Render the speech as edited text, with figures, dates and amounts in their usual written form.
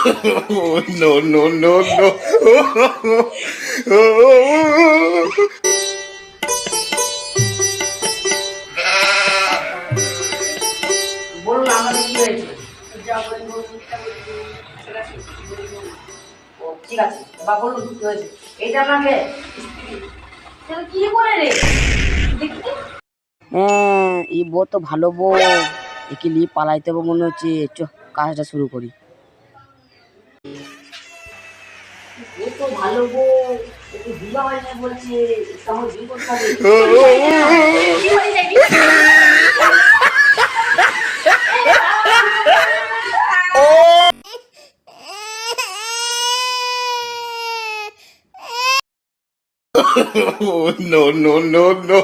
Oh, no, no, no, no. বলুন আমাদের কি হয়েছে? যা বলবো মিথ্যা বলবো, ঠিক আছে? বলবো। ও ঠিক আছে, এবার বলুন কি হয়েছে? এইটা আমাকে তাহলে কি করে রে দেখি। হ্যাঁ, এই বউ তো ভালো বউ, একে নিয়ে পালাইতে হবে মনে হচ্ছে। চ, কাজটা শুরু করি। ও তো ভালো বউ, ওকে বিয়ে হয় না বলছে, কেমন বিয়ে করতে হবে? কি করে যাবি? Oh, no, no, no, no.